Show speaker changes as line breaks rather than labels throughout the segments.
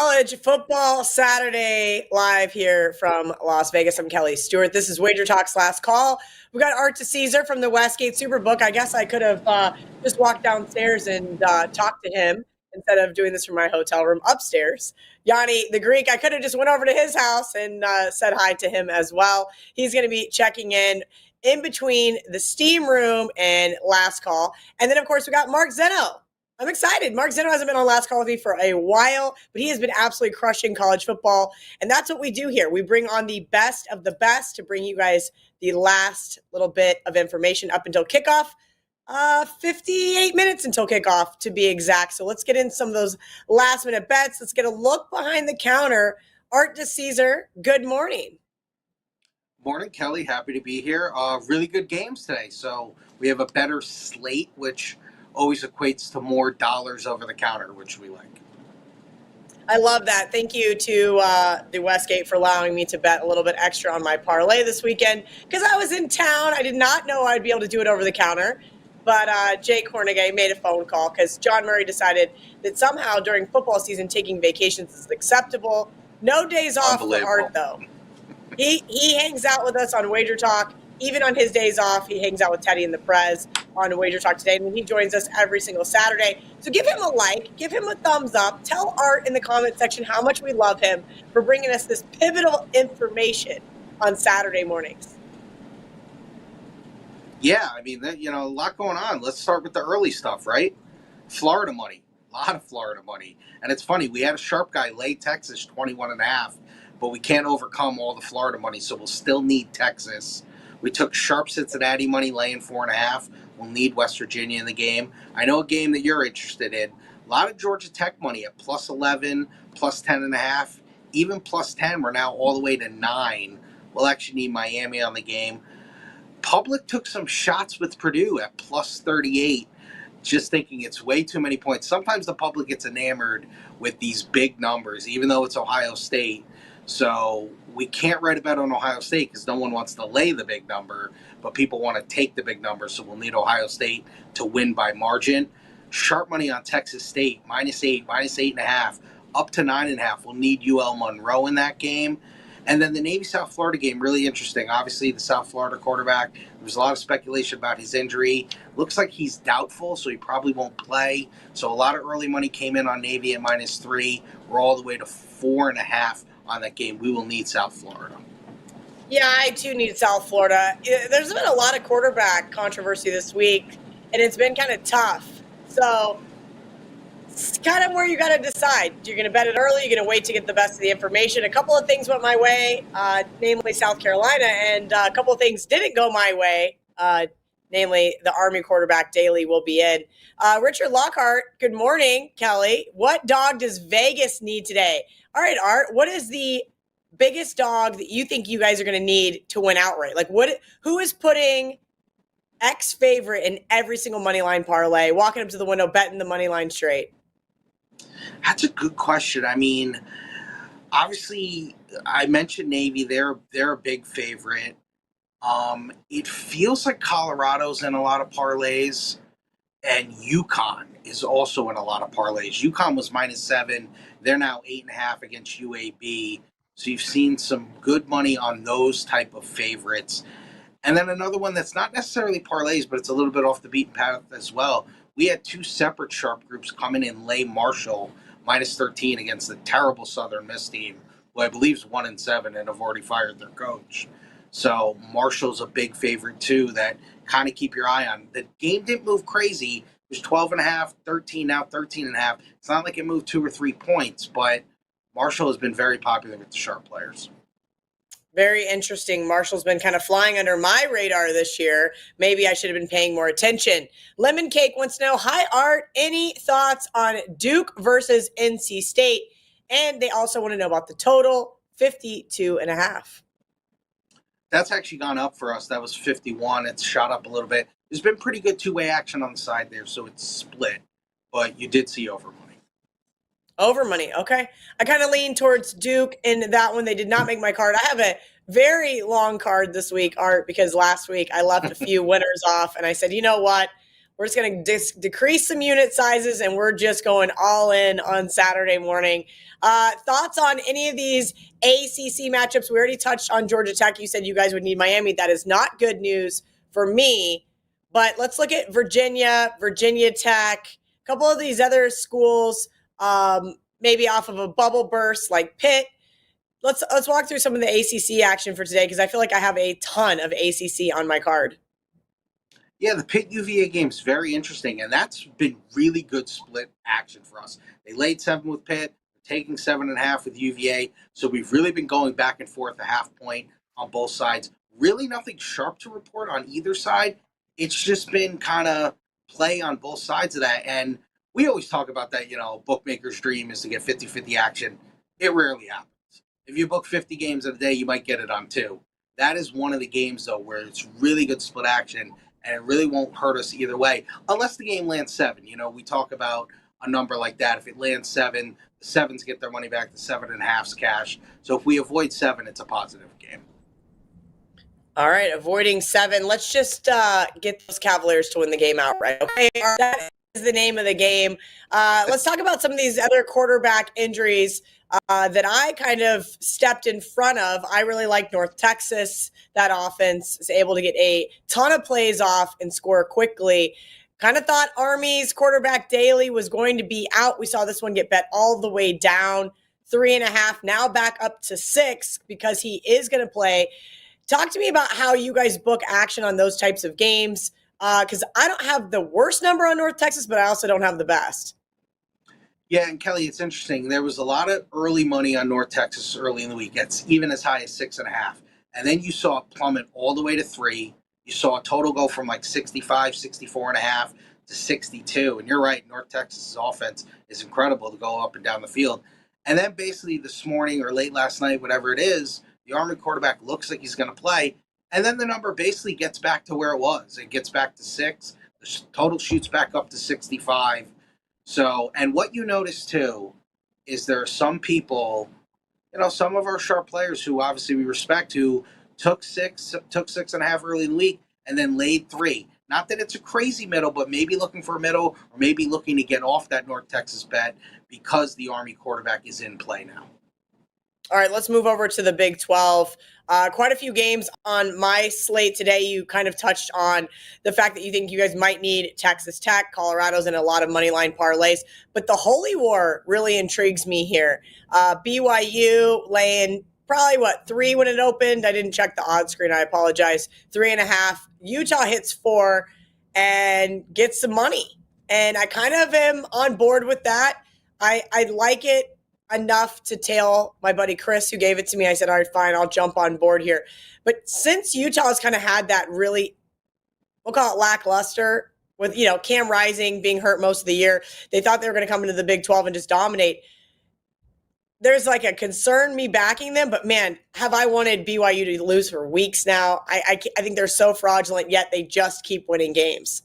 College football Saturday live here from Las Vegas. I'm Kelly Stewart. This is WagerTalk's last call. We got Art DiCesare from the Westgate Superbook. I guess I could have just walked downstairs and talked to him instead of doing this from my hotel room upstairs. Gianni the Greek, I could have just went over to his house and said hi to him as well. He's going to be checking in between the steam room and last call. And then, of course, we got Mark Zinno. I'm excited. Mark Zinno hasn't been on Last Call with me for a while, but he has been absolutely crushing college football. And that's what we do here. We bring on the best of the best to bring you guys the last little bit of information up until kickoff. 58 minutes until kickoff, to be exact. So let's get in some of those last minute bets. Let's get a look behind the counter. Art DiCesare, good morning.
Morning, Kelly. Happy to be here. Really good games today. So we have a better slate, which always equates to more dollars over the counter, which we like.
I love that. Thank you to the Westgate for allowing me to bet a little bit extra on my parlay this weekend because I was in town. I did not know I'd be able to do it over the counter, but Jay Cornegay made a phone call because John Murray decided that somehow during football season taking vacations is acceptable. No days off for Art, though. He hangs out with us on WagerTalk. Even on his days off, he hangs out with Teddy and the Prez on WagerTalk today, and he joins us every single Saturday. So give him a like, give him a thumbs up, tell Art in the comment section how much we love him for bringing us this pivotal information on Saturday mornings.
Yeah, I mean, a lot going on. Let's start with the early stuff, right? Florida money, a lot of Florida money. And it's funny, we had a sharp guy lay Texas 21.5, but we can't overcome all the Florida money, so we'll still need Texas. We took sharp Cincinnati money laying 4.5. We'll need West Virginia in the game. I know a game that you're interested in. A lot of Georgia Tech money at plus 11, plus 10.5, even plus 10. We're now all the way to 9. We'll actually need Miami on the game. Public took some shots with Purdue at plus 38, just thinking it's way too many points. Sometimes the public gets enamored with these big numbers, even though it's Ohio State. So we can't write a bet on Ohio State because no one wants to lay the big number, but people want to take the big number, so we'll need Ohio State to win by margin. Sharp money on Texas State, -8, -8.5, up to 9.5. We'll need UL Monroe in that game. And then the Navy-South Florida game, really interesting. Obviously, the South Florida quarterback, there was a lot of speculation about his injury. Looks like he's doubtful, so he probably won't play. So a lot of early money came in on Navy at -3. We're all the way to 4.5 on that game. We will need South Florida.
Yeah, I too need South Florida. There's been a lot of quarterback controversy this week, and it's been kind of tough. So it's kind of where you got to decide. You're going to bet it early. You're going to wait to get the best of the information. A couple of things went my way, namely South Carolina, and a couple of things didn't go my way, namely the Army quarterback Daly will be in. Richard Lockhart, good morning, Kelly. What dog does Vegas need today? All right, Art, what is the biggest dog that you think you guys are going to need to win outright? Like, who is putting X favorite in every single money line parlay, walking up to the window, betting the money line straight?
That's a good question. I mean, obviously, I mentioned Navy. They're a big favorite. It feels like Colorado's in a lot of parlays, and UConn is also in a lot of parlays. UConn was -7. They're now 8.5 against UAB. So you've seen some good money on those type of favorites. And then another one that's not necessarily parlays, but it's a little bit off the beaten path as well. We had two separate sharp groups coming in lay Marshall -13 against the terrible Southern Miss team, who I believe is 1-7 and have already fired their coach. So Marshall's a big favorite too that kind of keep your eye on. The game didn't move crazy. It was 12.5, 13, now 13.5. It's not like it moved 2 or 3 points, but Marshall has been very popular with the sharp players.
Very interesting. Marshall's been kind of flying under my radar this year. Maybe I should have been paying more attention. Lemon Cake wants to know, hi, Art, any thoughts on Duke versus NC State? And they also want to know about the total, 52.5.
That's actually gone up for us. That was 51. It's shot up a little bit. There's been pretty good two-way action on the side there, so it's split. But you did see over money.
Over money, okay. I kind of lean towards Duke in that one. They did not make my card. I have a very long card this week, Art, because last week I left a few winners off, and I said, you know what? We're just going to decrease some unit sizes, and we're just going all in on Saturday morning. Thoughts on any of these ACC matchups? We already touched on Georgia Tech. You said you guys would need Miami. That is not good news for me. But let's look at Virginia, Virginia Tech, a couple of these other schools, maybe off of a bubble burst like Pitt. Let's walk through some of the ACC action for today, because I feel like I have a ton of ACC on my card.
Yeah, the Pitt UVA game is very interesting, and that's been really good split action for us. They laid 7 with Pitt, taking 7.5 with UVA, so we've really been going back and forth a half point on both sides. Really nothing sharp to report on either side. It's just been kind of play on both sides of that, and we always talk about that, bookmaker's dream is to get 50-50 action. It rarely happens. If you book 50 games in a day, you might get it on 2. That is one of the games, though, where it's really good split action, and it really won't hurt us either way, unless the game lands 7. We talk about a number like that. If it lands 7, the 7s get their money back, the 7.5's cash. So if we avoid 7, it's a positive game.
All right, avoiding 7. Let's just get those Cavaliers to win the game outright. Okay, that is the name of the game. Let's talk about some of these other quarterback injuries that I kind of stepped in front of. I really like North Texas. That offense is able to get a ton of plays off and score quickly. Kind of thought Army's quarterback Daly was going to be out. We saw this one get bet all the way down, 3.5, now back up to 6 because he is going to play. Talk to me about how you guys book action on those types of games, because I don't have the worst number on North Texas, but I also don't have the best.
Yeah, and Kelly, it's interesting. There was a lot of early money on North Texas early in the week. It's even as high as 6.5. And then you saw it plummet all the way to 3. You saw a total go from like 65, 64.5 to 62. And you're right, North Texas's offense is incredible to go up and down the field. And then basically this morning or late last night, whatever it is, the Army quarterback looks like he's going to play. And then the number basically gets back to where it was. It gets back to 6. The total shoots back up to 65. So, and what you notice too is there are some people, some of our sharp players who obviously we respect, who took 6.5 early in the week and then laid 3. Not that it's a crazy middle, but maybe looking for a middle or maybe looking to get off that North Texas bet because the Army quarterback is in play now.
All right, let's move over to the Big 12. Quite a few games on my slate today. You kind of touched on the fact that you think you guys might need Texas Tech. Colorado's in a lot of money line parlays. But the Holy War really intrigues me here. BYU laying probably, 3 when it opened? I didn't check the odds screen. I apologize. 3.5. Utah hits 4 and gets some money. And I kind of am on board with that. I like it enough to tail my buddy Chris, who gave it to me. I said, all right, fine, I'll jump on board here. But since Utah has kind of had that really, we'll call it lackluster, with, Cam Rising being hurt most of the year, they thought they were going to come into the Big 12 and just dominate. There's like a concern me backing them, but man, have I wanted BYU to lose for weeks now. I think they're so fraudulent, yet they just keep winning games.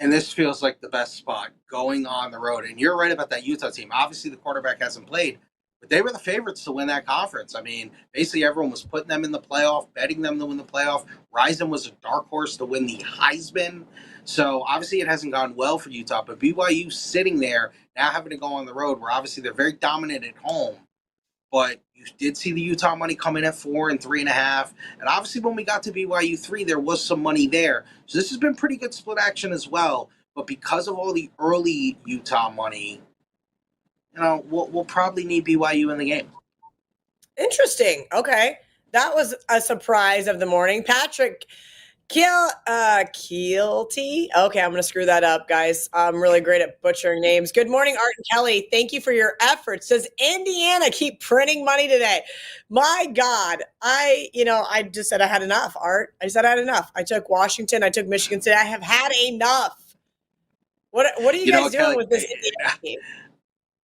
And this feels like the best spot, going on the road. And you're right about that Utah team. Obviously, the quarterback hasn't played, but they were the favorites to win that conference. I mean, basically everyone was putting them in the playoff, betting them to win the playoff. Rising was a dark horse to win the Heisman. So obviously it hasn't gone well for Utah, but BYU sitting there, now having to go on the road, where obviously they're very dominant at home. But you did see the Utah money come in at 4 and 3.5. And obviously when we got to BYU 3, there was some money there. So this has been pretty good split action as well. But because of all the early Utah money, we'll probably need BYU in the game.
Interesting. Okay. That was a surprise of the morning. Patrick Keelty. Okay, I'm going to screw that up, guys. I'm really great at butchering names. Good morning, Art and Kelly. Thank you for your efforts. Does Indiana keep printing money today? My God. I just said I had enough, Art. I said I had enough. I took Washington. I took Michigan today. I have had enough. What are you guys doing, Kelly, with this Indiana team?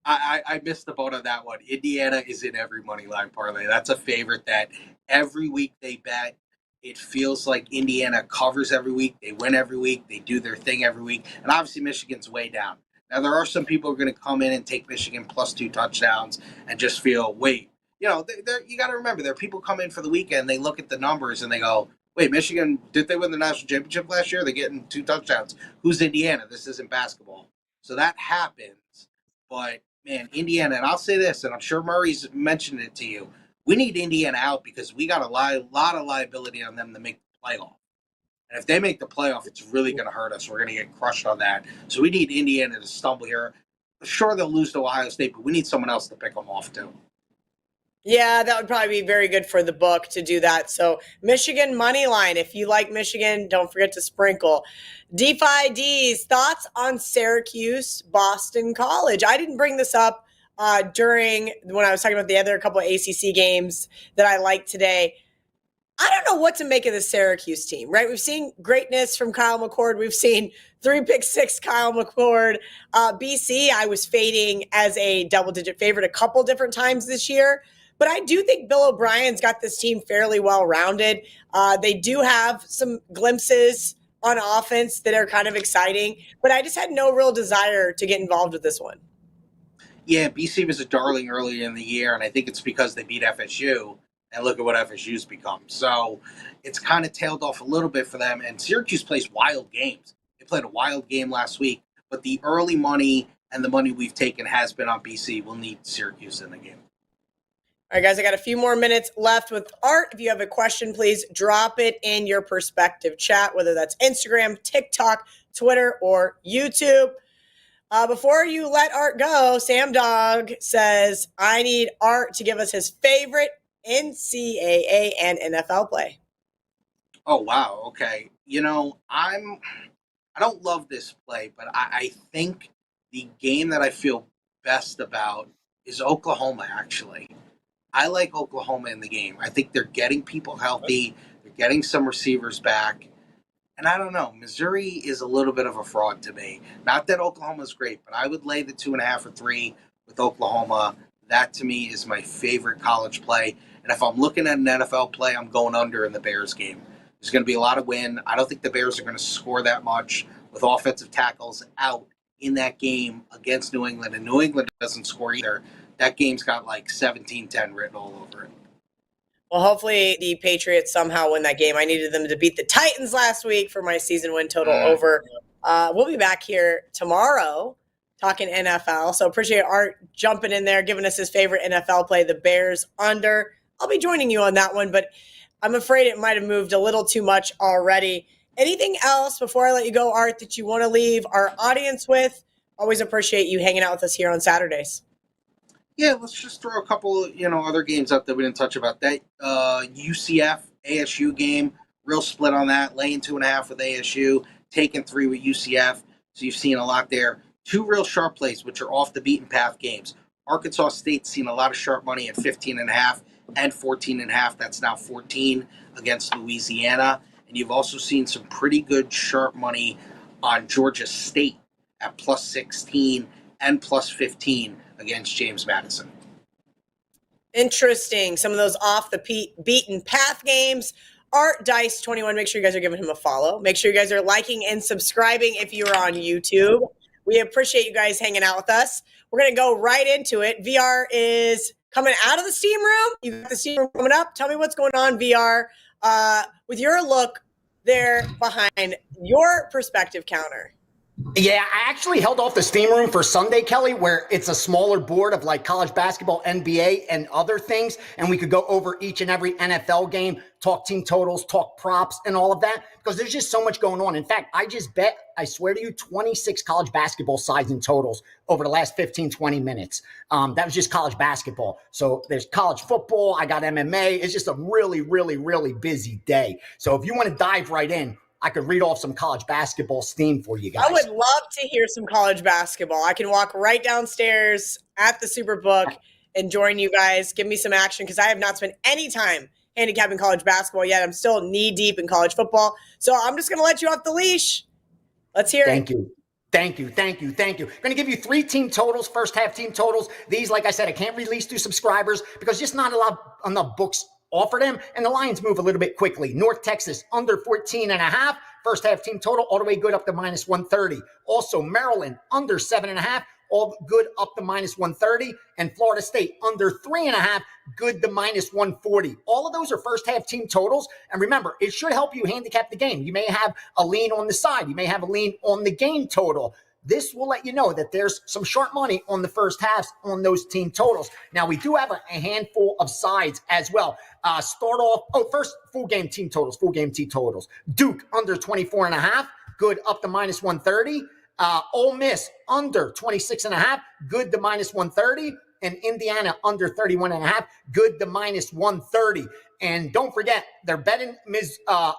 I missed the boat on that one. Indiana is in every money line parlay. That's a favorite that every week they bet. It feels like Indiana covers every week. They win every week. They do their thing every week. And obviously Michigan's way down. Now, there are some people who are going to come in and take Michigan plus 2 touchdowns and just feel, wait. You got to remember, there are people come in for the weekend, they look at the numbers and they go, Wait, Michigan, did they win the national championship last year? They're getting 2 touchdowns. Who's Indiana? This isn't basketball. So that happens. But, man, Indiana, and I'll say this, and I'm sure Murray's mentioned it to you. We need Indiana out because we got a lot of liability on them to make the playoff. And if they make the playoff, it's really going to hurt us. We're going to get crushed on that. So we need Indiana to stumble here. Sure, they'll lose to Ohio State, but we need someone else to pick them off, too.
Yeah, that would probably be very good for the book to do that. So Michigan money line. If you like Michigan, don't forget to sprinkle. DeFi D's thoughts on Syracuse Boston College. I didn't bring this up during when I was talking about the other couple of ACC games that I liked today. I don't know what to make of the Syracuse team, right? We've seen greatness from Kyle McCord. We've seen 3-pick-6 Kyle McCord. BC, I was fading as a double-digit favorite a couple different times this year. But I do think Bill O'Brien's got this team fairly well-rounded. They do have some glimpses on offense that are kind of exciting. But I just had no real desire to get involved with this one.
Yeah, BC was a darling earlier in the year, and I think it's because they beat FSU. And look at what FSU's become. So it's kind of tailed off a little bit for them. And Syracuse plays wild games. They played a wild game last week. But the early money and the money we've taken has been on BC. We'll need Syracuse in the game.
All right, guys, I got a few more minutes left with Art. If you have a question, please drop it in your perspective chat, whether that's Instagram, TikTok, Twitter, or YouTube. Before you let Art go, Sam Dog says, I need Art to give us his favorite NCAA and NFL play.
Oh, wow. Okay. I don't love this play, but I think the game that I feel best about is Oklahoma, actually. I like Oklahoma in the game. I think they're getting people healthy. They're getting some receivers back. And I don't know. Missouri is a little bit of a fraud to me. Not that Oklahoma's great, but I would lay the 2.5 or 3 with Oklahoma. That, to me, is my favorite college play. And if I'm looking at an NFL play, I'm going under in the Bears game. There's going to be a lot of win. I don't think the Bears are going to score that much with offensive tackles out in that game against New England. And New England doesn't score either. That game's got like 17-10 written all over it.
Well, hopefully the Patriots somehow win that game. I needed them to beat the Titans last week for my season win total over. We'll be back here tomorrow talking NFL. So appreciate Art jumping in there, giving us his favorite NFL play, the Bears under. I'll be joining you on that one, but I'm afraid it might have moved a little too much already. Anything else before I let you go, Art, that you want to leave our audience with? Always appreciate you hanging out with us here on Saturdays.
Yeah, let's just throw a couple, other games up that we didn't touch about. That UCF ASU game, real split on that. Laying 2.5 with ASU, taking 3 with UCF. So you've seen a lot there. 2 real sharp plays, which are off the beaten path games. Arkansas State's seen a lot of sharp money at 15.5 and 14.5. That's now 14 against Louisiana. And you've also seen some pretty good sharp money on Georgia State at plus 16 and plus 15 against James Madison.
Interesting. Some of those off the beaten path games. Art Dice 21. Make sure you guys are giving him a follow. Make sure you guys are liking and subscribing if you're on YouTube. We appreciate you guys hanging out with us. We're going to go right into it. VR is coming out of the steam room. You got the steam room coming up. Tell me what's going on, VR, with your look there behind your perspective counter.
Yeah, I actually held off the steam room for Sunday, Kelly, where it's a smaller board of like college basketball, NBA, and other things. And we could go over each and every NFL game, talk team totals, talk props, and all of that, because there's just so much going on. In fact, I just bet, I swear to you, 26 college basketball sides and totals over the last 15, 20 minutes. That was just college basketball. So there's college football. I got MMA. It's just a really, really, really busy day. So if you want to dive right in, I could read off some college basketball steam for you guys.
I would love to hear some college basketball. I can walk right downstairs at the Superbook and join you guys. Give me some action because I have not spent any time handicapping college basketball yet. I'm still knee deep in college football. So I'm just going to let you off the leash. Let's hear it.
Thank you. I'm going to give you 3 team totals, first half team totals. These, like I said, I can't release to subscribers because just not enough books offer them, and the lines move a little bit quickly. North Texas, under 14.5. First half team total, all the way good up to minus 130. Also, Maryland, under 7.5. all good up to minus 130. And Florida State under 3.5, good to minus 140. All of those are first half team totals. And remember, it should help you handicap the game. You may have a lean on the side. You may have a lean on the game total. This will let you know that there's some sharp money on the first halves on those team totals. Now, we do have a handful of sides as well. First, full game team totals. Duke under 24.5, good up to minus 130. Ole Miss under 26.5, good to minus 130. And Indiana under 31.5, good to minus 130. And don't forget, they're betting Ole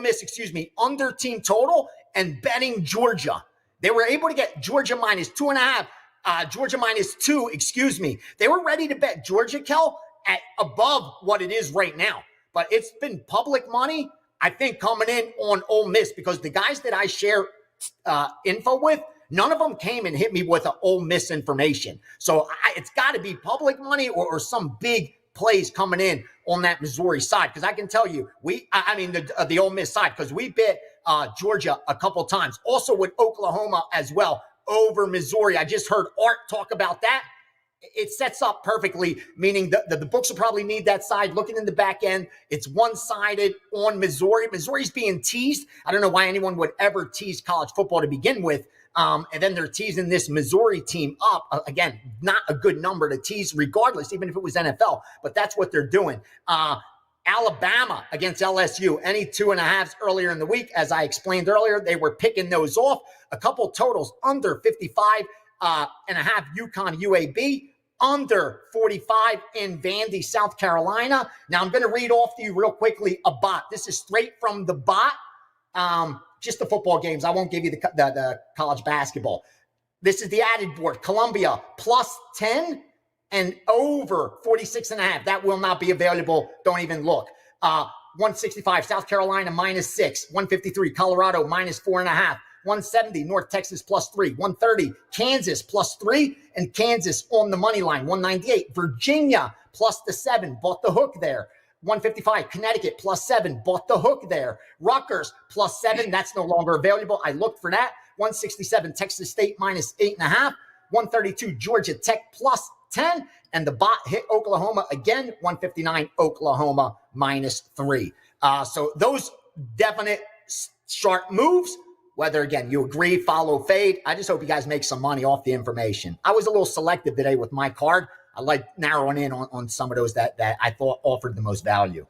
Miss, under team total and betting Georgia. They were able to get Georgia minus 2.5, Georgia minus 2, They were ready to bet Georgia, Kel, at above what it is right now. But it's been public money, I think, coming in on Ole Miss because the guys that I share info with, none of them came and hit me with an Ole Miss information. So it's got to be public money or some big plays coming in on that Missouri side. Because I can tell you, the Ole Miss side, because we bet Georgia a couple times. Also with Oklahoma as well over Missouri. I just heard Art talk about that. It sets up perfectly, meaning the books will probably need that side. Looking in the back end, it's one-sided on Missouri. Missouri's being teased. I don't know why anyone would ever tease college football to begin with. And then they're teasing this Missouri team up. Again, not a good number to tease regardless, even if it was NFL. But that's what they're doing. Alabama against LSU, any 2.5s earlier in the week. As I explained earlier, they were picking those off. A couple totals under 55.5 UConn UAB, under 45 in Vandy, South Carolina. Now I'm going to read off to you real quickly a bot. This is straight from the bot. Just the football games. I won't give you the college basketball. This is the added board. Columbia plus 10 and over 46.5. That will not be available. Don't even look. 165, South Carolina minus 6. 153, Colorado minus 4.5. 170, North Texas plus 3. 130, Kansas plus 3. And Kansas on the money line. 198, Virginia plus the 7. Bought the hook there. 155, Connecticut plus 7. Bought the hook there. Rutgers plus 7. That's no longer available. I looked for that. 167, Texas State minus 8.5. 132, Georgia Tech plus 10. And the bot hit Oklahoma again. 159, Oklahoma minus 3. So those definite sharp moves. Whether, again, you agree, follow, fade. I just hope you guys make some money off the information. I was a little selective today with my card. I like narrowing in on some of those that I thought offered the most value.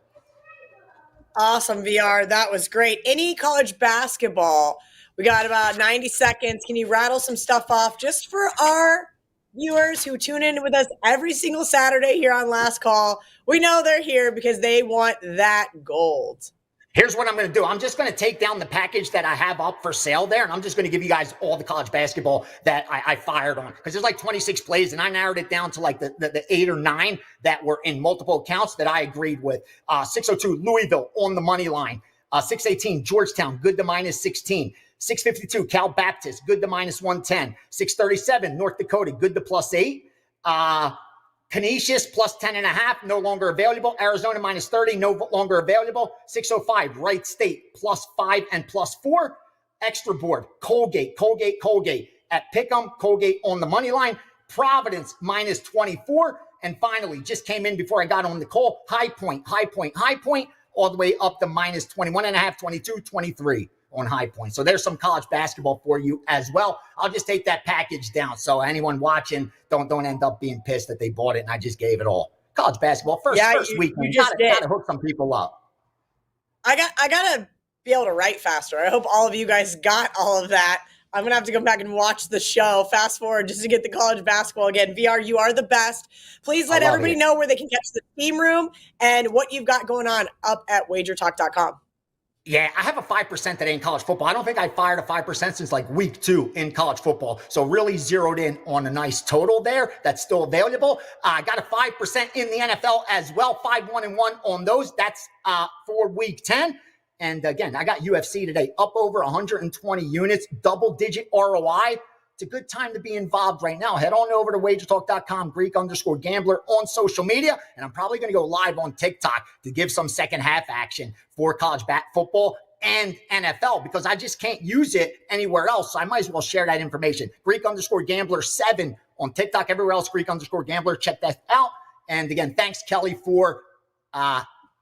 Awesome, VR. That was great. Any college basketball? We got about 90 seconds. Can you rattle some stuff off just for our viewers who tune in with us every single Saturday here on Last Call? We know they're here because they want that gold.
Here's what I'm going to do. I'm just going to take down the package that I have up for sale there, and I'm just going to give you guys all the college basketball that I fired on. Because there's like 26 plays, and I narrowed it down to like the 8 or 9 that were in multiple accounts that I agreed with. 602, Louisville on the money line. 618, Georgetown, good to minus 16. 652, Cal Baptist, good to minus 110. 637, North Dakota, good to plus 8. Canisius plus 10.5, no longer available. Arizona minus 30, no longer available. 605, Wright State plus 5 and plus 4. Extra board, Colgate at Pick'em, Colgate on the money line. Providence minus 24. And finally, just came in before I got on the call, High Point, all the way up to minus 21.5, 22, 23 on High Point. So there's some college basketball for you as well. I'll just take that package down. So anyone watching, don't end up being pissed that they bought it and I just gave it all. College basketball, first week. You gotta hook some people up.
I gotta be able to write faster. I hope all of you guys got all of that. I'm going to have to go back and watch the show, fast forward, just to get the college basketball again. VR, you are the best. Please let everybody know where they can catch the team room and what you've got going on up at WagerTalk.com.
Yeah, I have a 5% today in college football. I don't think I fired a 5% since like week 2 in college football. So really zeroed in on a nice total there that's still available. I got a 5% in the NFL as well, 5-1-1 on those. That's for week 10. And again, I got UFC today, up over 120 units, double-digit ROI. It's a good time to be involved right now. Head on over to WagerTalk.com, Greek_gambler on social media. And I'm probably going to go live on TikTok to give some second half action for college football and NFL because I just can't use it anywhere else. So I might as well share that information. Greek_Gambler7 on TikTok, everywhere else, Greek_Gambler. Check that out. And again, thanks, Kelly, for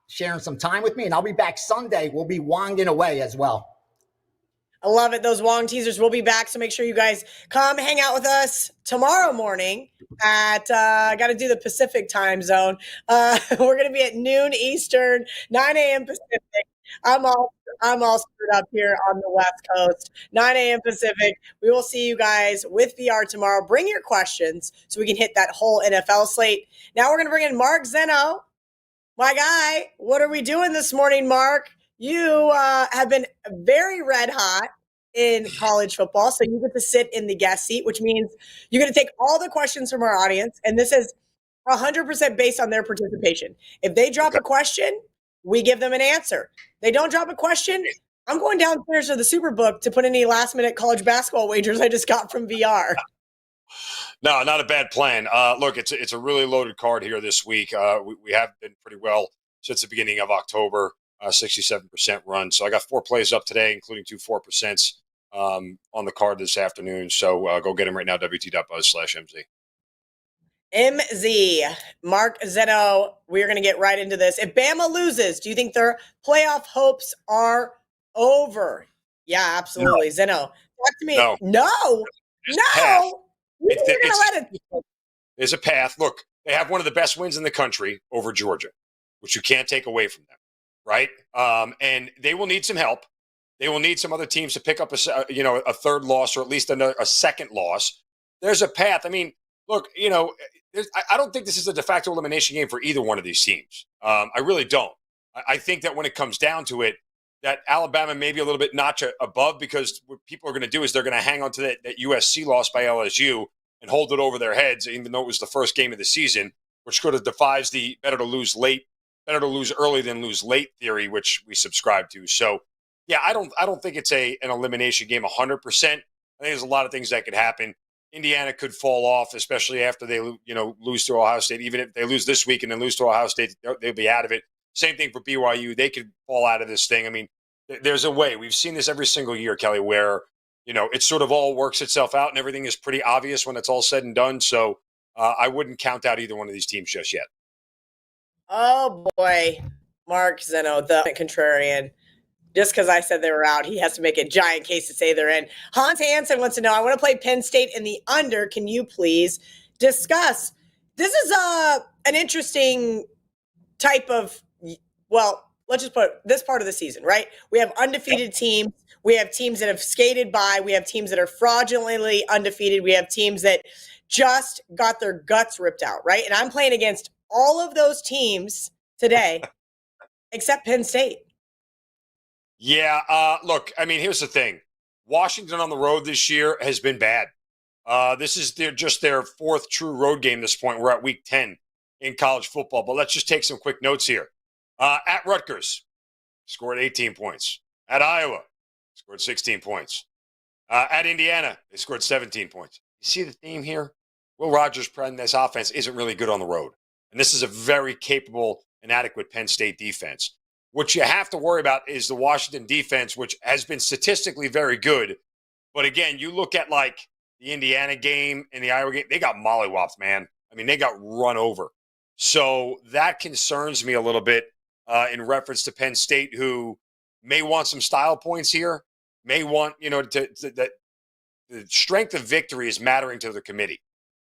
sharing some time with me. And I'll be back Sunday. We'll be wonging away as well.
I love it. Those Wong teasers will be back. So make sure you guys come hang out with us tomorrow morning at, got to do the Pacific time zone. We're going to be at noon Eastern, 9 a.m. Pacific. I'm all screwed up here on the West Coast, 9 a.m. Pacific. We will see you guys with VR tomorrow. Bring your questions so we can hit that whole NFL slate. Now we're going to bring in Mark Zinno, my guy. What are we doing this morning, Mark? You have been very red hot in college football, so you get to sit in the guest seat, which means you're going to take all the questions from our audience, and this is 100% based on their participation. If they drop a question, we give them an answer. They don't drop a question, I'm going downstairs to the Superbook to put any last-minute college basketball wagers I just got from VR.
No, not a bad plan. Look, it's a really loaded card here this week. We have been pretty well since the beginning of October. 67% run. So I got 4 plays up today, including 2 4% on the card this afternoon. So go get them right now, wt.buzz/MZ.
MZ, Mark Zinno, we're going to get right into this. If Bama loses, do you think their playoff hopes are over? Yeah, absolutely. No. Zinno, talk to me. No.
There's a path. Look, they have one of the best wins in the country over Georgia, which you can't take away from them. Right. And they will need some help. They will need some other teams to pick up a third loss or at least a second loss. There's a path. I mean, look, I don't think this is a de facto elimination game for either one of these teams. I really don't. I think that when it comes down to it, that Alabama may be a little bit notch above because what people are going to do is they're going to hang on to that USC loss by LSU and hold it over their heads, even though it was the first game of the season, which sort of defies the better to lose early than lose late theory, which we subscribe to. So, yeah, I don't think it's an elimination game 100%. I think there's a lot of things that could happen. Indiana could fall off, especially after they lose to Ohio State. Even if they lose this week and then lose to Ohio State, they'll be out of it. Same thing for BYU. They could fall out of this thing. I mean, there's a way. We've seen this every single year, Kelly, where it sort of all works itself out and everything is pretty obvious when it's all said and done. So I wouldn't count out either one of these teams just yet.
Oh, boy. Mark Zinno, the contrarian. Just because I said they were out, he has to make a giant case to say they're in. Hans Hansen wants to know, I want to play Penn State in the under. Can you please discuss? This is an interesting type of, let's just put this part of the season, right? We have undefeated teams. We have teams that have skated by. We have teams that are fraudulently undefeated. We have teams that just got their guts ripped out, right? And I'm playing against all of those teams today, except Penn State.
Yeah, look, I mean, here's the thing. Washington on the road this year has been bad. This is just their 4th true road game at this point. We're at week 10 in college football. But let's just take some quick notes here. At Rutgers, scored 18 points. At Iowa, scored 16 points. At Indiana, they scored 17 points. You see the theme here? Will Rogers' this offense isn't really good on the road. And this is a very capable and adequate Penn State defense. What you have to worry about is the Washington defense, which has been statistically very good. But again, you look at like the Indiana game and the Iowa game, they got mollywopped, man. I mean, they got run over. So that concerns me a little bit in reference to Penn State, who may want some style points here, may want, that the strength of victory is mattering to the committee.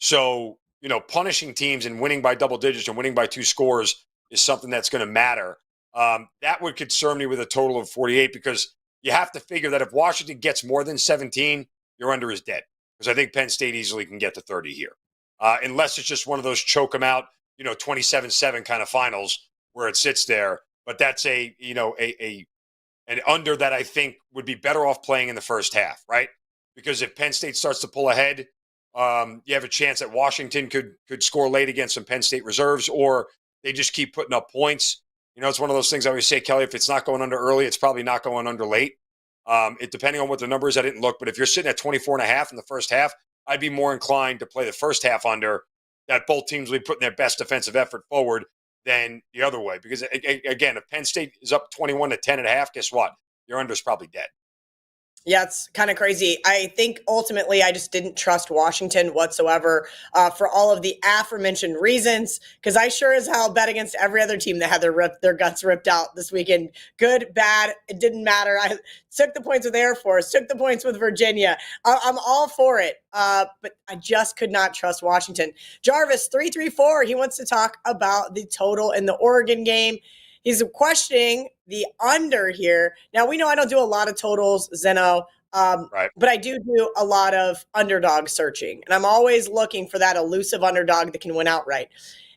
So, punishing teams and winning by double digits and winning by 2 scores is something that's going to matter. That would concern me with a total of 48 because you have to figure that if Washington gets more than 17, your under is dead. Because I think Penn State easily can get to 30 here. Unless it's just one of those choke them out, 27-7 kind of finals where it sits there. But that's an under that I think would be better off playing in the first half, right? Because if Penn State starts to pull ahead, you have a chance that Washington could score late against some Penn State reserves, or they just keep putting up points. It's one of those things I always say, Kelly, if it's not going under early, it's probably not going under late. Depending on what the number is, I didn't look. But if you're sitting at 24.5 in the first half, I'd be more inclined to play the first half under, that both teams will be putting their best defensive effort forward than the other way. Because, again, if Penn State is up 21 to 10.5, guess what? your under's probably dead.
Yeah, it's kind of crazy. I think ultimately I just didn't trust Washington whatsoever for all of the aforementioned reasons, because I sure as hell bet against every other team that had their guts ripped out this weekend. Good, bad, it didn't matter. I took the points with Air Force, took the points with Virginia. I'm all for it, but I just could not trust Washington. Jarvis, 334, he wants to talk about the total in the Oregon game. He's questioning the under here. Now, we know I don't do a lot of totals, Zinno,
Right.
but I do a lot of underdog searching. And I'm always looking for that elusive underdog that can win outright.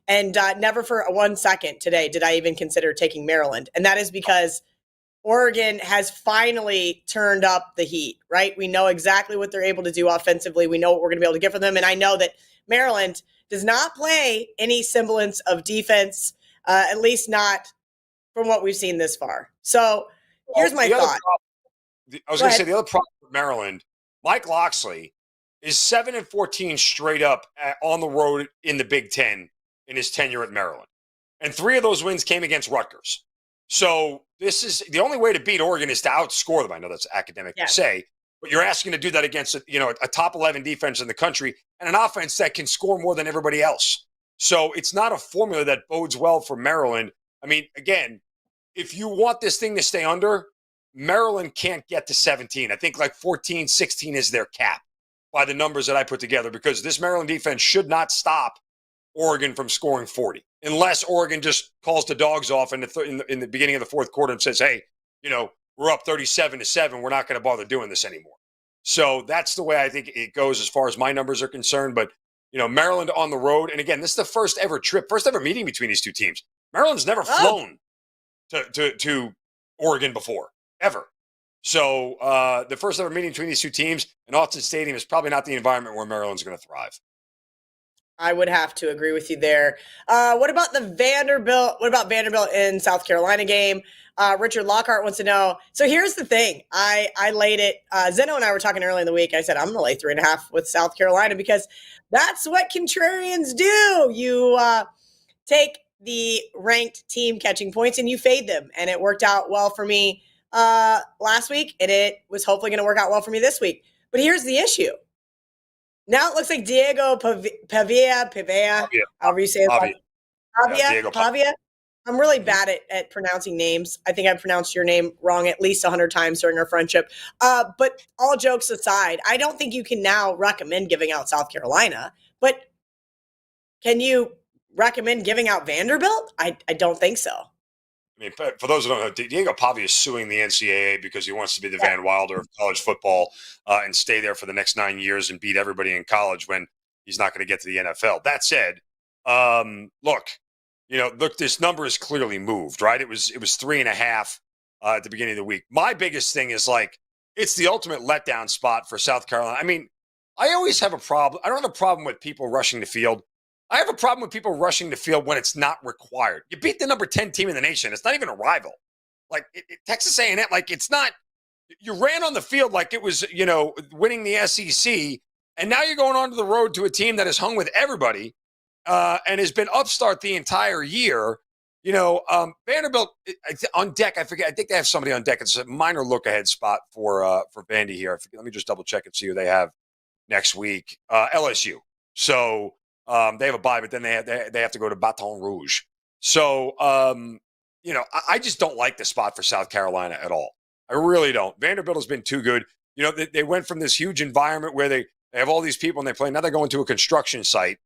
And never for 1 second today did I even consider taking Maryland. And that is because Oregon has finally turned up the heat, right? We know exactly what they're able to do offensively. We know what we're going to be able to get from them. And I know that Maryland does not play any semblance of defense, at least not from what we've seen this far. So here's my thought.
I was going to say the other problem with Maryland, Mike Locksley is 7-14 straight up on the road in the Big Ten in his tenure at Maryland. And 3 of those wins came against Rutgers. So this is the only way to beat Oregon is to outscore them. I know that's academic to say, but you're asking to do that against a top 11 defense in the country and an offense that can score more than everybody else. So it's not a formula that bodes well for Maryland. I mean, again, if you want this thing to stay under, Maryland can't get to 17. I think like 14, 16 is their cap by the numbers that I put together, because this Maryland defense should not stop Oregon from scoring 40 unless Oregon just calls the dogs off in the beginning of the fourth quarter and says, hey, we're up 37-7. We're not going to bother doing this anymore. So that's the way I think it goes as far as my numbers are concerned. But, Maryland on the road. And again, this is the first ever meeting between these two teams. Maryland's never flown to Oregon before, ever. So the first ever meeting between these two teams in Autzen Stadium is probably not the environment where Maryland's going to thrive.
I would have to agree with you there. What about Vanderbilt in South Carolina game? Richard Lockhart wants to know. So here's the thing. I laid it. Zinno and I were talking earlier in the week. I said, I'm going to lay 3.5 with South Carolina because that's what contrarians do. You take the ranked team catching points and you fade them. And it worked out well for me last week. And it was hopefully going to work out well for me this week. But here's the issue. Now it looks like Diego Pavia, however you say it. Pavia. I'm really bad at pronouncing names. I think I pronounced your name wrong at least 100 times during our friendship. But all jokes aside, I don't think you can now recommend giving out South Carolina. But can you recommend giving out Vanderbilt? I don't think so.
I mean, for those who don't know, Diego Pavia is suing the NCAA because he wants to be the Van Wilder of college football and stay there for the next 9 years and beat everybody in college when he's not going to get to the NFL. That said, look, this number is clearly moved, right? It was 3.5 at the beginning of the week. My biggest thing is it's the ultimate letdown spot for South Carolina. I mean, I always have a problem. I don't have a problem with people rushing the field. I have a problem with people rushing the field when it's not required. You beat the number 10 team in the nation. It's not even a rival. Texas A&M, it's not. You ran on the field like it was, winning the SEC, and now you're going onto the road to a team that is hung with everybody and has been upstart the entire year. Vanderbilt on deck. I think they have somebody on deck. It's a minor look ahead spot for Vandy here. Let me just double check and see who they have next week. LSU. So. They have a bye, but then they have to go to Baton Rouge. So, I just don't like the spot for South Carolina at all. I really don't. Vanderbilt has been too good. They went from this huge environment where they have all these people and they play. Now they're going to a construction site,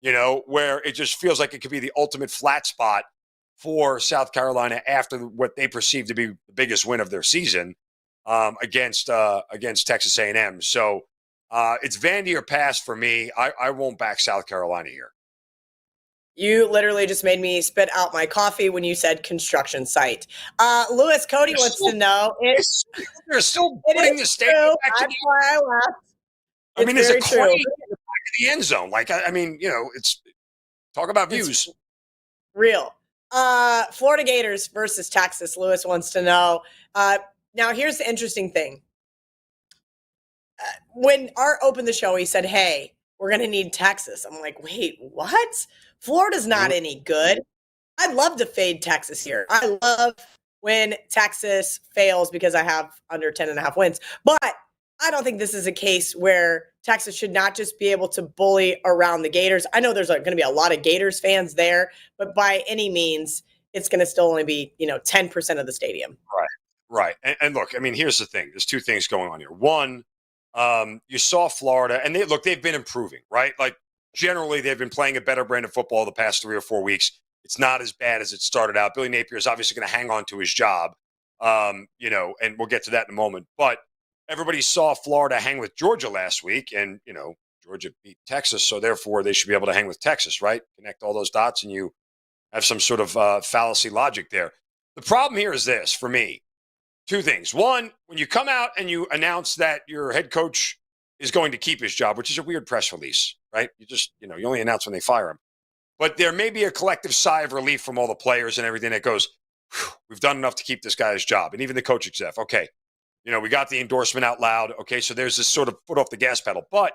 where it just feels like it could be the ultimate flat spot for South Carolina after what they perceive to be the biggest win of their season against Texas A&M. So, it's Vandy or pass for me. I won't back South Carolina here.
You literally just made me spit out my coffee when you said construction site. Lewis Cody wants to know.
They're still putting the stadium back together.
That's why I laughed.
I mean, there's a crane in the back of the end zone. It's talk about views.
It's real. Florida Gators versus Texas. Lewis wants to know. Now, here's the interesting thing. When Art opened the show, he said, hey, we're going to need Texas. I'm like, wait, what? Florida's not any good. I'd love to fade Texas here. I love when Texas fails because I have under 10.5 wins. But I don't think this is a case where Texas should not just be able to bully around the Gators. I know there's going to be a lot of Gators fans there, but by any means, it's going to still only be, 10% of the stadium.
Right. And look, I mean, here's the thing. There's two things going on here. One, you saw Florida, and they've been improving, right? Like, generally, they've been playing a better brand of football the past 3 or 4 weeks. It's not as bad as it started out. Billy Napier is obviously going to hang on to his job, and we'll get to that in a moment. But everybody saw Florida hang with Georgia last week, and, Georgia beat Texas, so therefore they should be able to hang with Texas, right? Connect all those dots, and you have some sort of fallacy logic there. The problem here is this, for me. Two things. One, when you come out and you announce that your head coach is going to keep his job, which is a weird press release, right? You just, you only announce when they fire him. But there may be a collective sigh of relief from all the players and everything that goes, we've done enough to keep this guy's job. And even the coaching staff, okay, we got the endorsement out loud. Okay, so there's this sort of foot off the gas pedal. But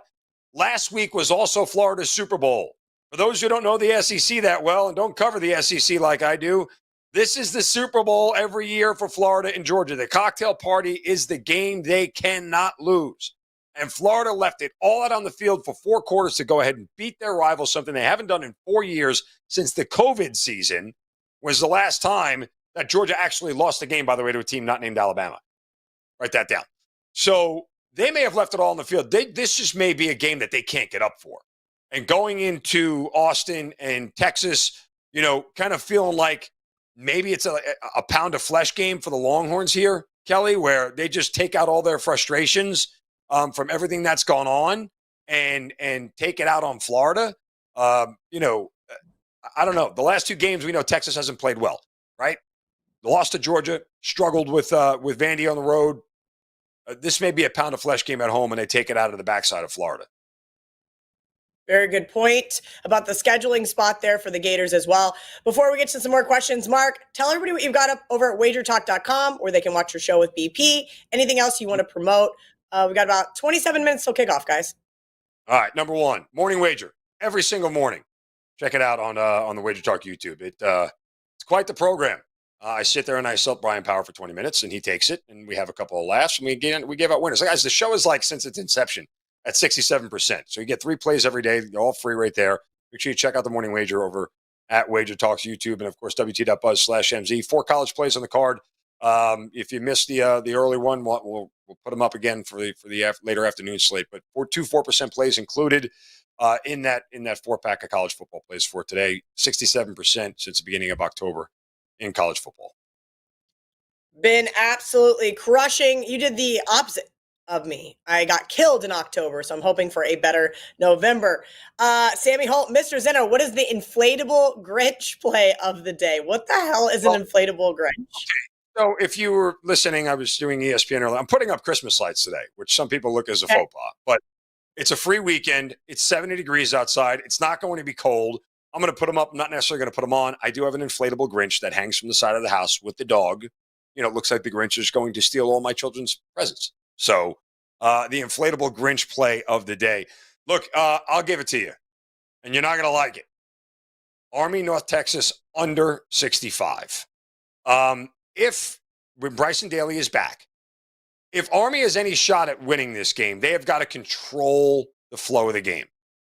last week was also Florida's Super Bowl. For those who don't know the SEC that well and don't cover the SEC like I do, this is the Super Bowl every year for Florida and Georgia. The cocktail party is the game they cannot lose. And Florida left it all out on the field for 4 quarters to go ahead and beat their rivals, something they haven't done in 4 years since the COVID season was the last time that Georgia actually lost a game, by the way, to a team not named Alabama. Write that down. So they may have left it all on the field. This just may be a game that they can't get up for. And going into Austin and Texas, kind of feeling like maybe it's a pound of flesh game for the Longhorns here, Kelly, where they just take out all their frustrations from everything that's gone on and take it out on Florida. I don't know. The last 2 games, we know Texas hasn't played well, right? The loss to Georgia, struggled with Vandy on the road. This may be a pound of flesh game at home, and they take it out of the backside of Florida.
Very good point about the scheduling spot there for the Gators as well. Before we get to some more questions, Mark, tell everybody what you've got up over at WagerTalk.com, where they can watch your show with BP. Anything else you want to promote? We got about 27 minutes till kickoff, guys.
All right, number 1, morning wager every single morning. Check it out on the WagerTalk YouTube. It's quite the program. I sit there and I sell Brian Power for 20 minutes, and he takes it, and we have a couple of laughs, and we give out winners. Guys, the show is like since its inception at 67%. So you get 3 plays every day. They're all free right there. Make sure you check out the morning wager over at WagerTalk's YouTube and, of course, WT.buzz/MZ. 4 college plays on the card. If you missed the early one, we'll put them up again for the later afternoon slate. But 4% plays included in that 4-pack of college football plays for today. 67% since the beginning of October in college football.
Been absolutely crushing. You did the opposite of me. I got killed in October, so I'm hoping for a better November. Sammy Holt, Mr. Zinno, what is the inflatable Grinch play of the day? What the hell is an inflatable Grinch?
Okay. So if you were listening, I was doing ESPN earlier. I'm putting up Christmas lights today, which some people look as a faux pas, but it's a free weekend. It's 70 degrees outside. It's not going to be cold. I'm going to put them up. I'm not necessarily going to put them on. I do have an inflatable Grinch that hangs from the side of the house with the dog. It looks like the Grinch is going to steal all my children's presents. So the inflatable Grinch play of the day. Look, I'll give it to you, and you're not going to like it. Army, North Texas, under 65. When Bryson Daly is back, if Army has any shot at winning this game, they have got to control the flow of the game.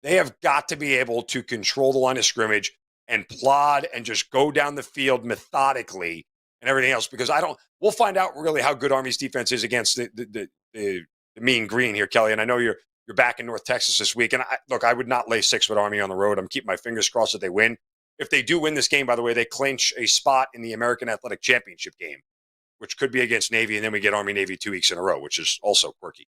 They have got to be able to control the line of scrimmage and plod and just go down the field methodically and everything else, because we'll find out really how good Army's defense is against the mean green here, Kelly. And I know you're back in North Texas this week. And I would not lay 6 with Army on the road. I'm keeping my fingers crossed that they win. If they do win this game, by the way, they clinch a spot in the American Athletic Championship game, which could be against Navy. And then we get Army-Navy 2 weeks in a row, which is also quirky.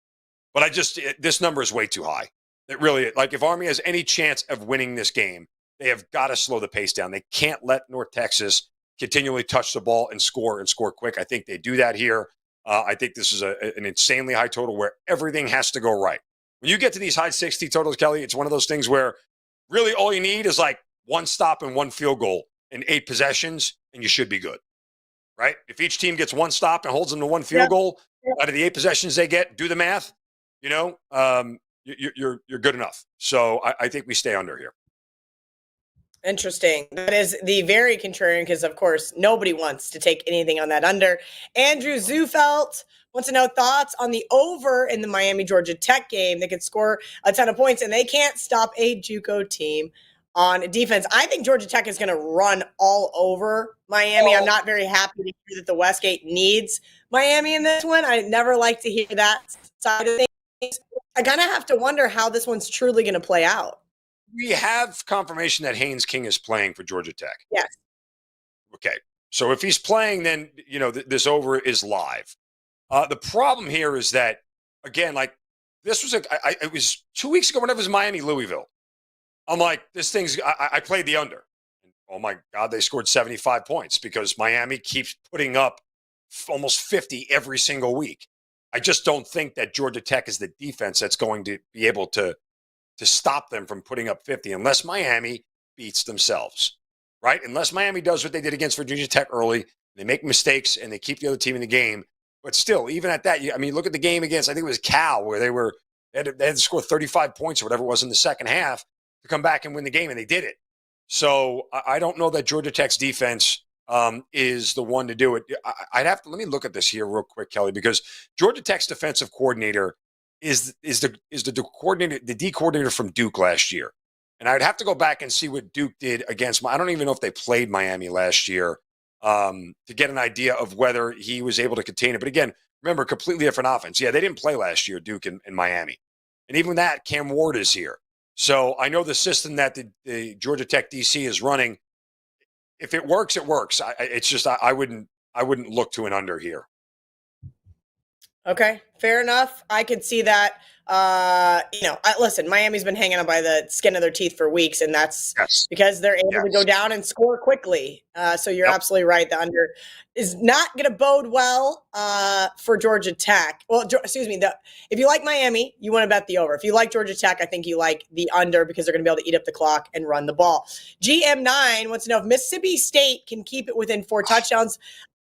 But this number is way too high. It really, if Army has any chance of winning this game, they have got to slow the pace down. They can't let North Texas continually touch the ball and score quick. I think they do that here. I think this is an insanely high total where everything has to go right. When you get to these high 60 totals, Kelly, it's one of those things where really all you need is like 1 stop and 1 field goal in 8 possessions, and you should be good, right? If each team gets 1 stop and holds them to 1 field goal out of the 8 possessions they get, do the math, you're good enough. So I think we stay under here.
Interesting. That is the very contrarian because, of course, nobody wants to take anything on that under. Andrew Zufelt wants to know thoughts on the over in the Miami Georgia Tech game. They could score a ton of points, and they can't stop a JUCO team on defense. I think Georgia Tech is going to run all over Miami. I'm not very happy to hear that the Westgate needs Miami in this one. I never like to hear that side of things. I kind of have to wonder how this one's truly going to play out.
We have confirmation that Haynes King is playing for Georgia Tech.
Yes.
Okay. So if he's playing, then, this over is live. The problem here is that, again, like this was it was 2 weeks ago whenever it was Miami, Louisville. I'm like, this thing's, I played the under. Oh my God, they scored 75 points because Miami keeps putting up almost 50 every single week. I just don't think that Georgia Tech is the defense that's going to be able to stop them from putting up 50 unless Miami beats themselves, right? Unless Miami does what they did against Virginia Tech early, they make mistakes and they keep the other team in the game. But still, even at that, look at the game against, I think it was Cal, where they had to score 35 points or whatever it was in the second half to come back and win the game, and they did it. So I don't know that Georgia Tech's defense is the one to do it. I'd have to, let me look at this here real quick, Kelly, because Georgia Tech's defensive coordinator is the coordinator, the D coordinator from Duke last year. And I'd have to go back and see what Duke did against, I don't even know if they played Miami last year to get an idea of whether he was able to contain it. But again, remember, completely different offense. Yeah, they didn't play last year, Duke and Miami. And even that, Cam Ward is here. So I know the system that the Georgia Tech DC is running, if it works, it works. It's just I wouldn't look to an under here.
Okay, fair enough. I could see that. Listen, Miami's been hanging on by the skin of their teeth for weeks, and that's because they're able to go down and score quickly. So you're absolutely right. The under is not going to bode well for Georgia Tech. Well, excuse me. If you like Miami, you want to bet the over. If you like Georgia Tech, I think you like the under because they're going to be able to eat up the clock and run the ball. GM9 wants to know if Mississippi State can keep it within 4 touchdowns.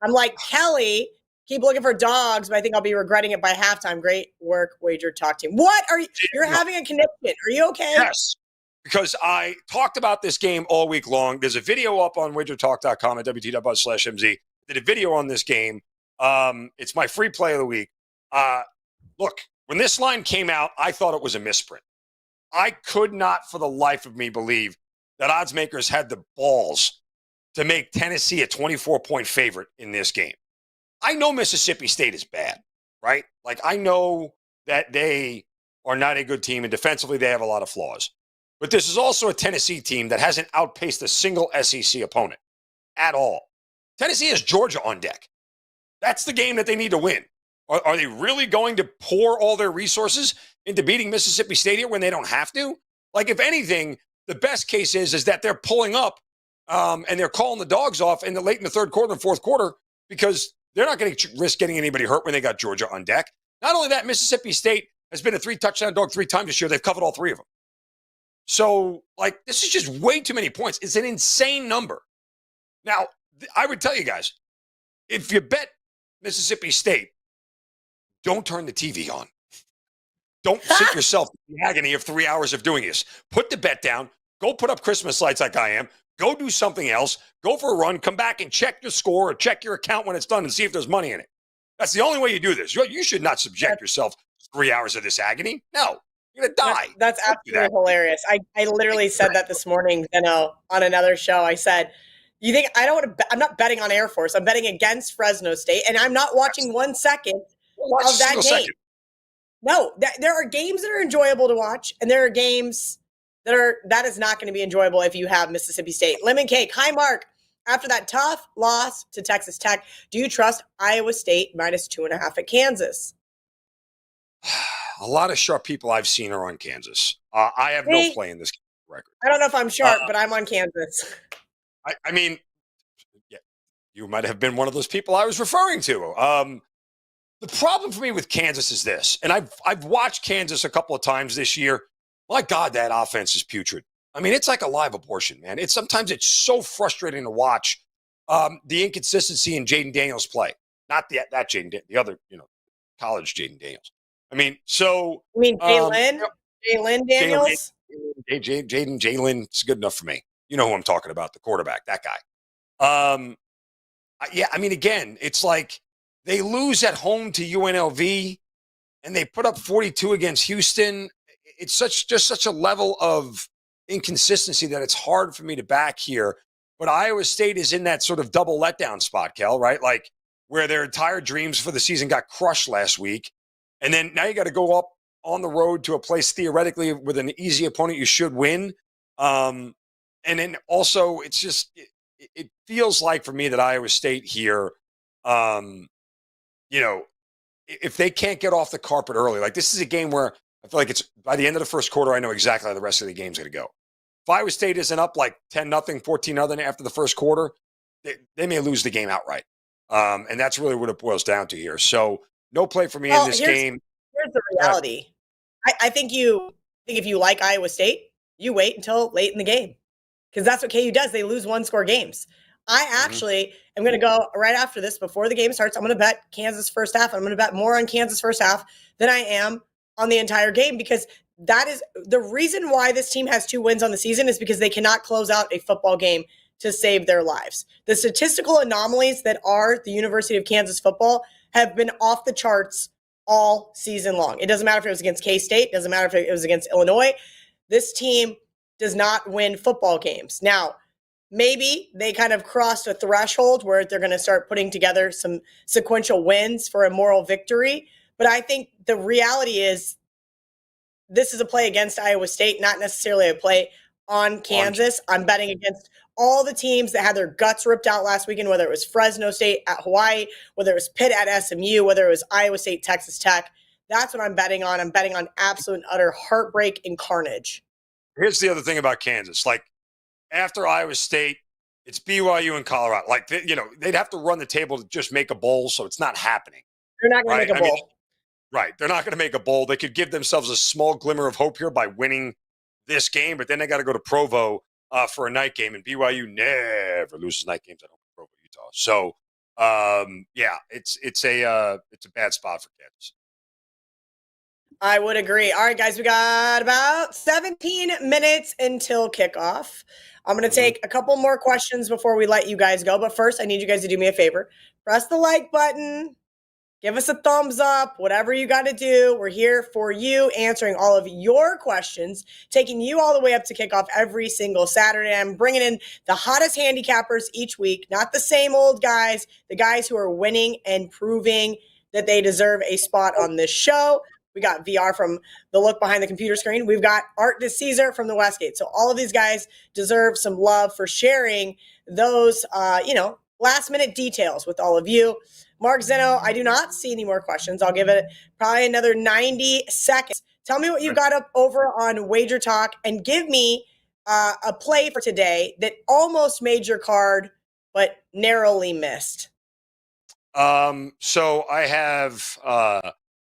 I'm like, Kelly, keep looking for dogs, but I think I'll be regretting it by halftime. Great work, WagerTalk team. What are you? You're having a connection. Are you okay?
Yes, because I talked about this game all week long. There's a video up on WagerTalk.com at WT.buzz/MZ. Did a video on this game. It's my free play of the week. Look, when this line came out, I thought it was a misprint. I could not for the life of me believe that odds makers had the balls to make Tennessee a 24-point favorite in this game. I know Mississippi State is bad, right? Like, I know that they are not a good team, and defensively they have a lot of flaws. But this is also a Tennessee team that hasn't outpaced a single SEC opponent at all. Tennessee has Georgia on deck. That's the game that they need to win. Are they really going to pour all their resources into beating Mississippi State here when they don't have to? Like, if anything, the best case is that they're pulling up and they're calling the dogs off in the late in the third quarter and fourth quarter because they're not going to risk getting anybody hurt when they got Georgia on deck. Not only that, Mississippi State has been a 3-touchdown dog 3 times this year. They've covered all 3 of them. So, this is just way too many points. It's an insane number. Now, I would tell you guys, if you bet Mississippi State, don't turn the TV on. Don't sit yourself in the agony of 3 hours of doing this. Put the bet down. Go put up Christmas lights like I am. Go do something else. Go for a run. Come back and check your score or check your account when it's done and see if there's money in it. That's the only way you do this. You should not subject yourself to 3 hours of this agony. No, you're going to die.
That's absolutely hilarious. I literally said that this morning, on another show. I said, you think I don't want to I'm not betting on Air Force. I'm betting against Fresno State, and I'm not watching 1 second of that game.
Second.
No, there are games that are enjoyable to watch, and there are games that is not going to be enjoyable if you have Mississippi State. Lemon Cake. Hi, Mark. After that tough loss to Texas Tech, do you trust Iowa State -2.5 at Kansas?
A lot of sharp people I've seen are on Kansas. I have no play in this record.
I don't know if I'm sharp, but I'm on Kansas.
I mean, yeah, you might have been one of those people I was referring to. The problem for me with Kansas is this, and I've watched Kansas a couple of times this year. My God, that offense is putrid. I mean, it's like a live abortion, man. Sometimes it's so frustrating to watch the inconsistency in Jaden Daniels' play. Not that Jaden, the other, college Jaden Daniels. I mean, so.
You mean Jalen? Jalen Daniels?
Jalen, it's good enough for me. You know who I'm talking about, the quarterback, that guy. Yeah, I mean, again, it's like they lose at home to UNLV and they put up 42 against Houston. It's just such a level of inconsistency that it's hard for me to back here. But Iowa State is in that sort of double letdown spot, Kel, right? Like where their entire dreams for the season got crushed last week. And then now you got to go up on the road to a place theoretically with an easy opponent you should win. And then also it's just, it feels like for me that Iowa State here, you know, if they can't get off the carpet early, like this is a game where I feel like it's by the end of the first quarter, I know exactly how the rest of the game's going to go. If Iowa State isn't up like 10-0, 14-0 after the first quarter, they may lose the game outright. And that's really what it boils down to here. So no play for me in this game.
Here's the reality. I think if you like Iowa State, you wait until late in the game because that's what KU does. They lose one-score games. I actually am going to go right after this, before the game starts. I'm going to bet Kansas first half. I'm going to bet more on Kansas first half than I am on the entire game because that is the reason why this team has 2 wins on the season is because they cannot close out a football game to save their lives. The statistical anomalies that are the University of Kansas football have been off the charts all season long. It doesn't matter if it was against K-State. It doesn't matter if it was against Illinois. This team does not win football games. Now, maybe they kind of crossed a threshold where they're going to start putting together some sequential wins for a moral victory. But I think the reality is this is a play against Iowa State, not necessarily a play on Kansas. I'm betting against all the teams that had their guts ripped out last weekend, whether it was Fresno State at Hawaii, whether it was Pitt at SMU, whether it was Iowa State, Texas Tech. That's what I'm betting on. I'm betting on absolute and utter heartbreak and carnage.
Here's the other thing about Kansas. Like, after Iowa State, it's BYU and Colorado. Like, they'd have to run the table to just make a bowl, so it's not happening.
They're not going to make a bowl.
Right. They're not going to make a bowl. They could give themselves a small glimmer of hope here by winning this game, but then they got to go to Provo for a night game, and BYU never loses night games at home in Provo, Utah. So, yeah, it's a bad spot for Kansas.
I would agree. All right, guys, we got about 17 minutes until kickoff. I'm going to take a couple more questions before we let you guys go. But first, I need you guys to do me a favor. Press the like button. Give us a thumbs up, whatever you got to do. We're here for you, answering all of your questions, taking you all the way up to kickoff every single Saturday. I'm bringing in the hottest handicappers each week, not the same old guys, the guys who are winning and proving that they deserve a spot on this show. We got VR from the look behind the computer screen. We've got Art DiCesare from the Westgate. So all of these guys deserve some love for sharing those, last minute details with all of you. Mark Zinno, I do not see any more questions. I'll give it probably another 90 seconds. Tell me what you got up over on WagerTalk and give me a play for today that almost made your card, but narrowly missed.
So I have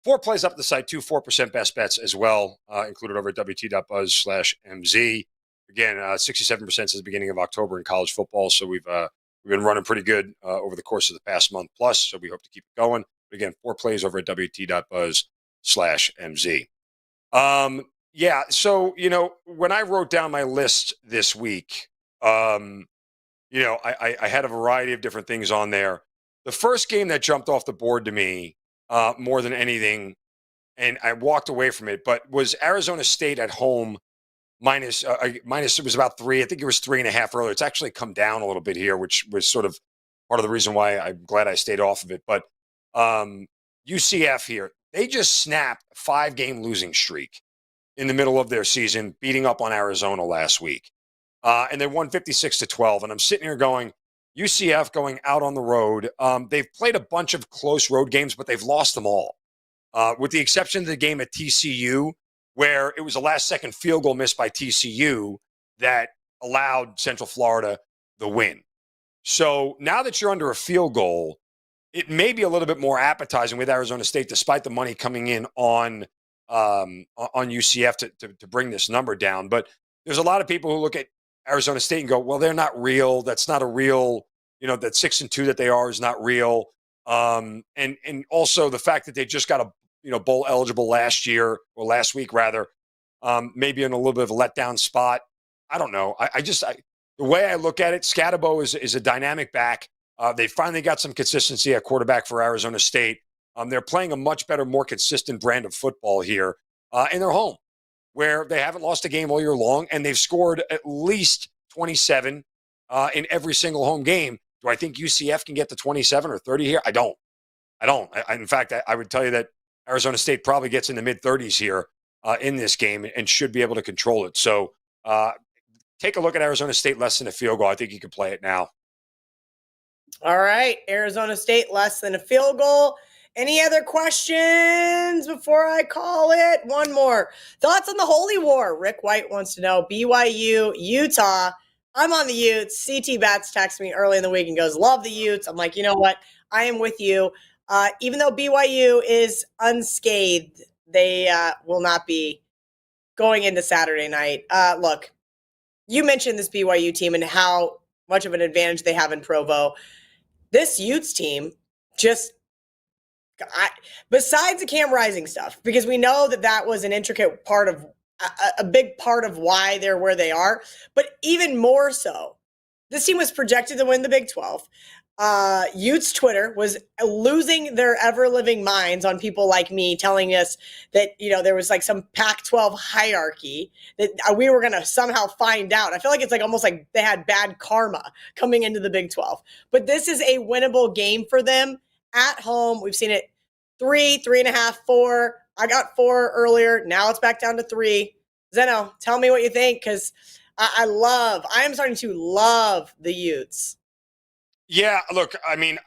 4 plays up the site, 2 4% best bets as well, included over at wt.buzz/MZ. Again, 67% since the beginning of October in college football. So we've been running pretty good over the course of the past month plus. So we hope to keep it going. But again, 4 plays over at wt.buzz/MZ. Yeah. So, when I wrote down my list this week, I had a variety of different things on there. The first game that jumped off the board to me more than anything, and I walked away from it, but was Arizona State at home minus, it was about 3. I think it was 3.5 earlier. It's actually come down a little bit here, which was sort of part of the reason why I'm glad I stayed off of it. But UCF here, they just snapped a 5-game losing streak in the middle of their season, beating up on Arizona last week. And they won 56-12. And I'm sitting here going, UCF going out on the road. They've played a bunch of close road games, but they've lost them all. With the exception of the game at TCU, where it was a last-second field goal missed by TCU that allowed Central Florida the win. So now that you're under a field goal, it may be a little bit more appetizing with Arizona State, despite the money coming in on UCF to bring this number down. But there's a lot of people who look at Arizona State and go, well, they're not real. That's not a real, that 6-2 that they are is not real. And also the fact that they just got a bowl eligible last week rather, maybe in a little bit of a letdown spot. I don't know. the way I look at it, Scatabo is a dynamic back. They finally got some consistency at quarterback for Arizona State. They're playing a much better, more consistent brand of football here in their home, where they haven't lost a game all year long, and they've scored at least 27 in every single home game. Do I think UCF can get to 27 or 30 here? I don't. In fact, I would tell you that Arizona State probably gets in the mid-30s here in this game and should be able to control it. So take a look at Arizona State less than a field goal. I think you can play it now.
All right, Arizona State less than a field goal. Any other questions before I call it? One more. Thoughts on the Holy War? Rick White wants to know. BYU, Utah. I'm on the Utes. CT Bats texted me early in the week and goes, love the Utes. I'm like, you know what? I am with you. Even though BYU is unscathed, they will not be going into Saturday night. Look, you mentioned this BYU team and how much of an advantage they have in Provo. This Utes team just, besides the Cam Rising stuff, because we know that was an intricate part of, a big part of why they're where they are, but even more so, this team was projected to win the Big 12. Utes Twitter was losing their ever-living minds on people like me telling us that, there was like some Pac-12 hierarchy that we were going to somehow find out. I feel like it's like almost like they had bad karma coming into the Big 12. But this is a winnable game for them at home. We've seen it 3, 3.5, 4. I got 4 earlier. Now it's back down to 3. Zinno, tell me what you think, because I am starting to love the Utes.
Yeah, look, I mean,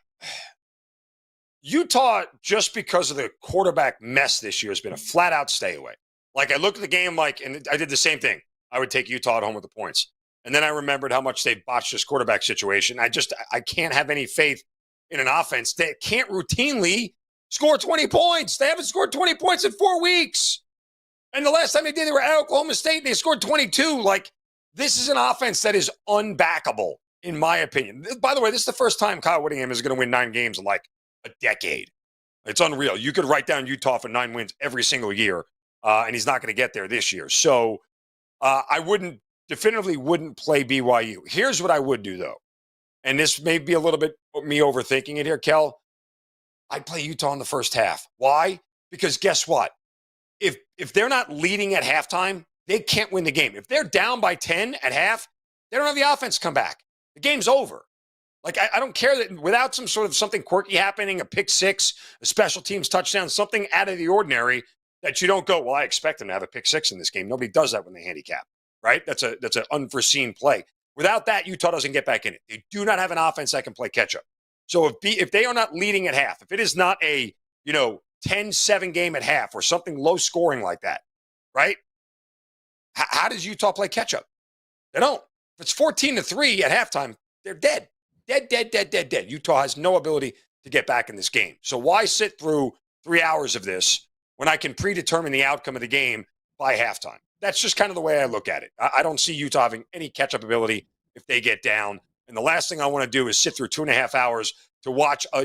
Utah, just because of the quarterback mess this year, has been a flat-out stay away. Like, I looked at the game and I did the same thing. I would take Utah at home with the points. And then I remembered how much they botched this quarterback situation. I can't have any faith in an offense that can't routinely score 20 points. They haven't scored 20 points in 4 weeks. And the last time they did, they were at Oklahoma State, and they scored 22. Like, this is an offense that is unbackable, in my opinion. By the way, this is the first time Kyle Whittingham is going to win 9 games in like a decade. It's unreal. You could write down Utah for 9 wins every single year, and he's not going to get there this year. So I definitively wouldn't play BYU. Here's what I would do, though. And this may be a little bit me overthinking it here, Kel. I'd play Utah in the first half. Why? Because guess what? If they're not leading at halftime, they can't win the game. If they're down by 10 at half, they don't have the offense come back. The game's over. Like, I don't care that without some sort of something quirky happening, a pick six, a special teams touchdown, something out of the ordinary that you don't go, well, I expect them to have a pick six in this game. Nobody does that when they handicap, right? That's an unforeseen play. Without that, Utah doesn't get back in it. They do not have an offense that can play catch up. So if they are not leading at half, if it is not a 10-7 game at half or something low scoring like that, right? How does Utah play catch up? They don't. If it's 14-3 at halftime, they're dead. Dead. Utah has no ability to get back in this game. So why sit through 3 hours of this when I can predetermine the outcome of the game by halftime? That's just kind of the way I look at it. I don't see Utah having any catch-up ability if they get down. And the last thing I want to do is sit through 2.5 hours to watch a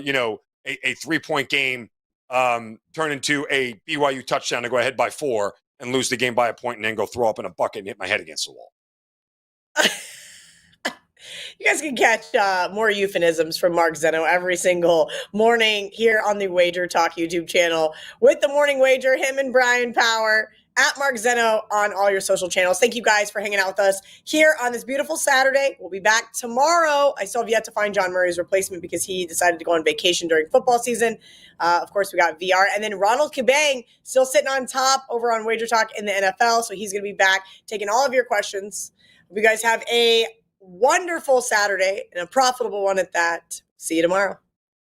3-point game turn into a BYU touchdown to go ahead by 4 and lose the game by a point and then go throw up in a bucket and hit my head against the wall.
You guys can catch more euphemisms from Mark Zinno every single morning here on the WagerTalk YouTube channel with the Morning Wager, him and Brian Power, at Mark Zinno on all your social channels. Thank you guys for hanging out with us here on this beautiful Saturday. We'll be back tomorrow. I still have yet to find John Murray's replacement because he decided to go on vacation during football season. Of course, we got VR. And then Ronald Kabang still sitting on top over on WagerTalk in the NFL. So he's going to be back taking all of your questions. Hope you guys have a wonderful Saturday and a profitable one at that. See you tomorrow.